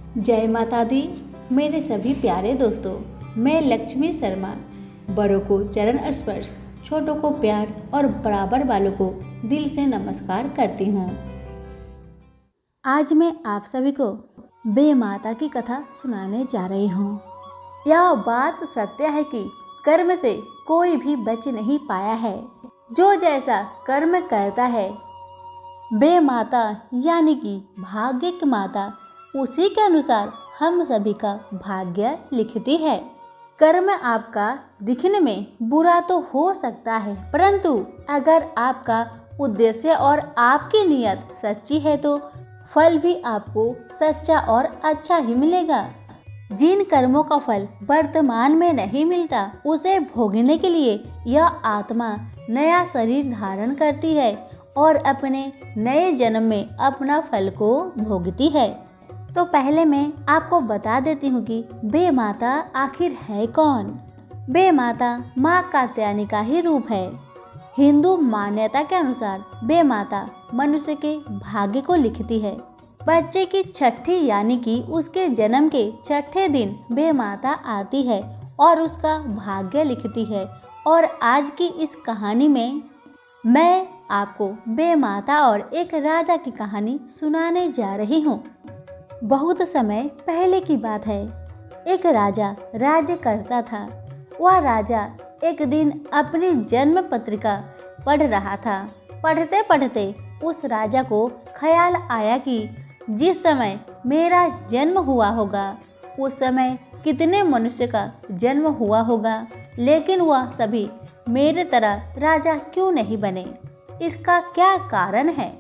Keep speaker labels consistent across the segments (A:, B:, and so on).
A: जय माता दी। मेरे सभी प्यारे दोस्तों, मैं लक्ष्मी शर्मा बड़ों को चरण स्पर्श, छोटों को प्यार और बराबर वालों को दिल से नमस्कार करती हूँ। आज मैं आप सभी को बे माता की कथा सुनाने जा रही हूँ। यह बात सत्य है कि कर्म से कोई भी बच नहीं पाया है। जो जैसा कर्म करता है, बे माता यानी कि भाग्य की माता उसी के अनुसार हम सभी का भाग्य लिखती है। कर्म आपका दिखने में बुरा तो हो सकता है, परंतु अगर आपका उद्देश्य और आपकी नियत सच्ची है तो फल भी आपको सच्चा और अच्छा ही मिलेगा। जिन कर्मों का फल वर्तमान में नहीं मिलता, उसे भोगने के लिए यह आत्मा नया शरीर धारण करती है और अपने नए जन्म में अपना फल को भोगती है। तो पहले मैं आपको बता देती हूँ कि बे माता आखिर है कौन। बे माता माँ कात्यायनी का ही रूप है। हिंदू मान्यता के अनुसार बे माता मनुष्य के भाग्य को लिखती है। बच्चे की छठी यानी कि उसके जन्म के छठे दिन बे माता आती है और उसका भाग्य लिखती है। और आज की इस कहानी में मैं आपको बे माता और एक राजा की कहानी सुनाने जा रही हूँ। बहुत समय पहले की बात है। एक राजा राज्य करता था। वह राजा एक दिन अपनी जन्म पत्रिका पढ़ रहा था। पढ़ते पढ़ते उस राजा को ख्याल आया कि जिस समय मेरा जन्म हुआ होगा, उस समय कितने मनुष्य का जन्म हुआ होगा, लेकिन वह सभी मेरे तरह राजा क्यों नहीं बने? इसका क्या कारण है?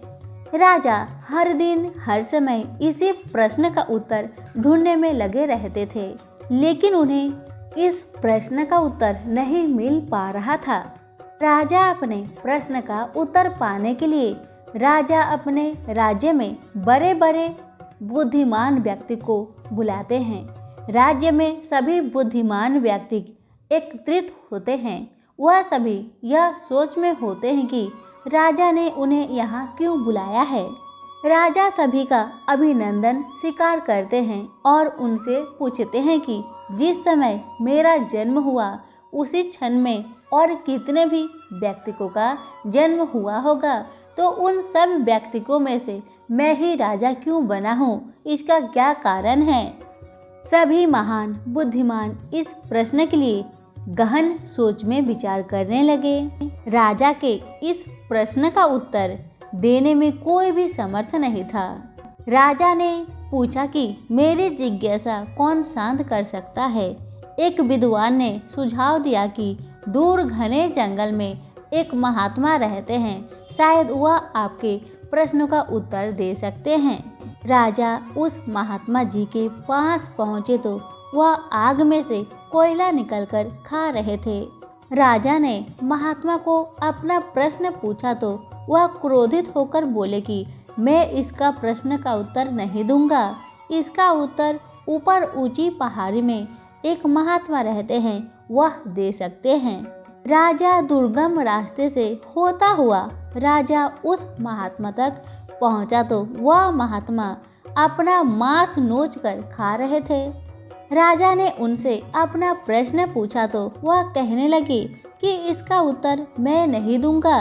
A: राजा हर दिन हर समय इसी प्रश्न का उत्तर ढूंढने में लगे रहते थे, लेकिन उन्हें इस प्रश्न का उत्तर नहीं मिल पा रहा था। राजा अपने प्रश्न का उत्तर पाने के लिए राजा अपने राज्य में बड़े बड़े बुद्धिमान व्यक्ति को बुलाते हैं। राज्य में सभी बुद्धिमान व्यक्ति एकत्रित होते हैं। वह सभी यह सोच में होते हैं कि राजा ने उन्हें यहाँ क्यों बुलाया है। राजा सभी का अभिनंदन स्वीकार करते हैं और उनसे पूछते हैं कि जिस समय मेरा जन्म हुआ, उसी क्षण में और कितने भी व्यक्तियों का जन्म हुआ होगा, तो उन सब व्यक्तियों में से मैं ही राजा क्यों बना हूँ? इसका क्या कारण है? सभी महान बुद्धिमान इस प्रश्न के लिए गहन सोच में विचार करने लगे। राजा के इस प्रश्न का उत्तर देने में कोई भी समर्थ नहीं था। राजा ने पूछा कि मेरी जिज्ञासा कौन शांत कर सकता है। एक विद्वान ने सुझाव दिया कि दूर घने जंगल में एक महात्मा रहते हैं, शायद वह आपके प्रश्नों का उत्तर दे सकते हैं। राजा उस महात्मा जी के पास पहुँचे तो वह आग में से कोयला निकलकर खा रहे थे। राजा ने महात्मा को अपना प्रश्न पूछा तो वह क्रोधित होकर बोले कि मैं इसका प्रश्न का उत्तर नहीं दूंगा। इसका उत्तर ऊपर ऊंची पहाड़ी में एक महात्मा रहते हैं, वह दे सकते हैं। राजा दुर्गम रास्ते से होता हुआ राजा उस महात्मा तक पहुंचा तो वह महात्मा अपना मांस नोच कर खा रहे थे। राजा ने उनसे अपना प्रश्न पूछा तो वह कहने लगे कि इसका उत्तर मैं नहीं दूंगा।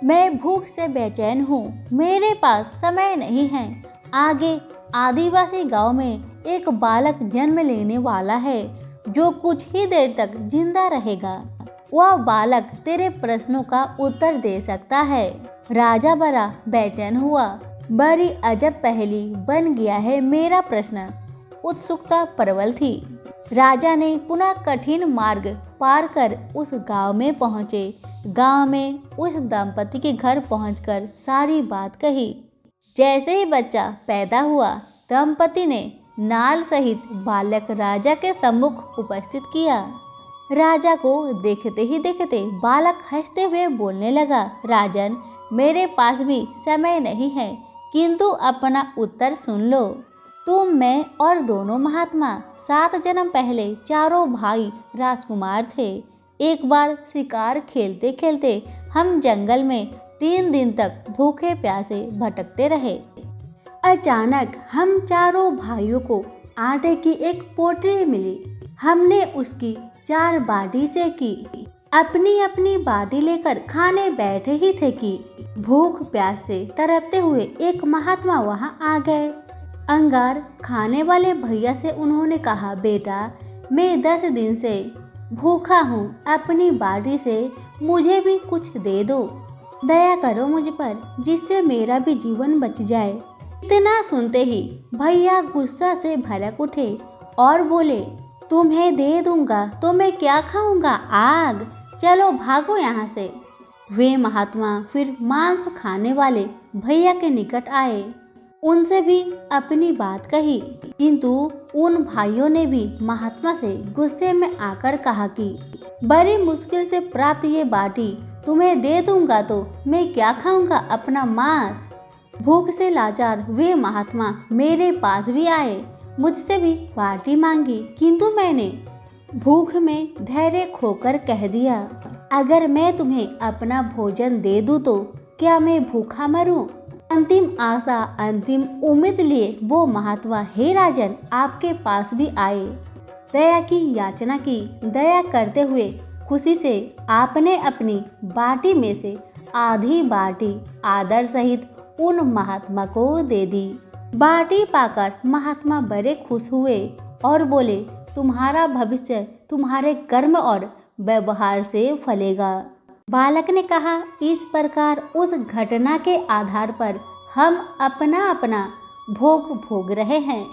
A: मैं भूख से बेचैन हूँ, मेरे पास समय नहीं है। आगे आदिवासी गांव में एक बालक जन्म लेने वाला है जो कुछ ही देर तक जिंदा रहेगा। वह बालक तेरे प्रश्नों का उत्तर दे सकता है। राजा बड़ा बेचैन हुआ। बड़ी अजब पहेली बन गया है मेरा प्रश्न। उत्सुकता प्रबल थी। राजा ने पुनः कठिन मार्ग पार कर उस गांव में पहुंचे। गांव में उस दंपति के घर पहुंचकर सारी बात कही। जैसे ही बच्चा पैदा हुआ, दंपति ने नाल सहित बालक राजा के सम्मुख उपस्थित किया। राजा को देखते ही देखते बालक हंसते हुए बोलने लगा, राजन, मेरे पास भी समय नहीं है, किंतु अपना उत्तर सुन लो। तुम, मैं और दोनों महात्मा 7 जन्म पहले चारों भाई राजकुमार थे। एक बार शिकार खेलते खेलते हम जंगल में 3 दिन तक भूखे प्यासे भटकते रहे। अचानक हम चारों भाइयों को आटे की एक पोटली मिली। हमने उसकी 4 बाटी से की। अपनी अपनी बाटी लेकर खाने बैठे ही थे कि भूख प्यास से तड़पते हुए एक महात्मा वहां आ गए। अंगार खाने वाले भैया से उन्होंने कहा, बेटा मैं 10 दिन से भूखा हूँ, अपनी बाटी से मुझे भी कुछ दे दो, दया करो मुझ पर, जिससे मेरा भी जीवन बच जाए। इतना सुनते ही भैया गुस्सा से भड़क उठे और बोले, तुम्हें दे दूंगा तो मैं क्या खाऊंगा, आग, चलो भागो यहाँ से। वे महात्मा फिर मांस खाने वाले भैया के निकट आए, उनसे भी अपनी बात कही, किंतु उन भाइयों ने भी महात्मा से गुस्से में आकर कहा कि बड़ी मुश्किल से प्राप्त ये बाटी तुम्हें दे दूंगा तो मैं क्या खाऊंगा अपना मांस। भूख से लाचार वे महात्मा मेरे पास भी आए, मुझसे भी बाटी मांगी, किंतु मैंने भूख में धैर्य खोकर कह दिया, अगर मैं तुम्हें अपना भोजन दे दूं तो क्या मैं भूखा मरूं। अंतिम आशा, अंतिम उम्मीद लिए वो महात्मा, हे राजन, आपके पास भी आए। दया की याचना की। दया करते हुए खुशी से आपने अपनी बाटी में से आधी बाटी आदर सहित उन महात्मा को दे दी। बाटी पाकर महात्मा बड़े खुश हुए और बोले, तुम्हारा भविष्य तुम्हारे कर्म और व्यवहार से फलेगा। बालक ने कहा, इस प्रकार उस घटना के आधार पर हम अपना अपना भोग भोग रहे हैं।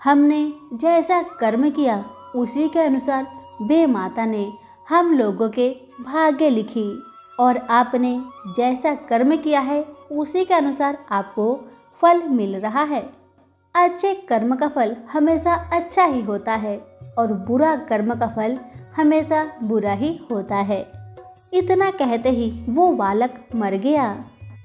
A: हमने जैसा कर्म किया उसी के अनुसार वे माता ने हम लोगों के भाग्य लिखी और आपने जैसा कर्म किया है उसी के अनुसार आपको फल मिल रहा है। अच्छे कर्म का फल हमेशा अच्छा ही होता है और बुरा कर्म का फल हमेशा बुरा ही होता है। इतना कहते ही वो बालक मर गया।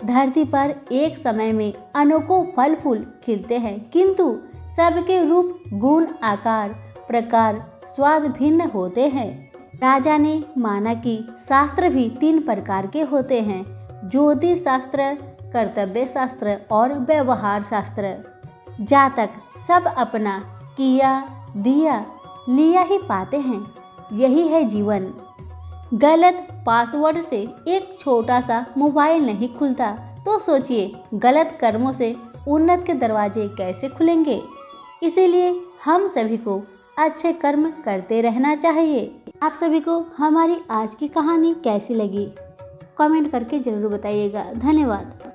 A: धरती पर एक समय में अनेकों फल फूल खिलते हैं, किंतु सबके रूप, गुण, आकार, प्रकार, स्वाद भिन्न होते हैं। राजा ने माना कि शास्त्र भी 3 प्रकार के होते हैं, ज्योतिष शास्त्र, कर्तव्य शास्त्र और व्यवहार शास्त्र। जातक सब अपना किया, दिया, लिया ही पाते हैं, यही है जीवन। गलत पासवर्ड से एक छोटा सा मोबाइल नहीं खुलता, तो सोचिए गलत कर्मों से उन्नत के दरवाजे कैसे खुलेंगे। इसीलिए हम सभी को अच्छे कर्म करते रहना चाहिए। आप सभी को हमारी आज की कहानी कैसी लगी कमेंट करके ज़रूर बताइएगा। धन्यवाद।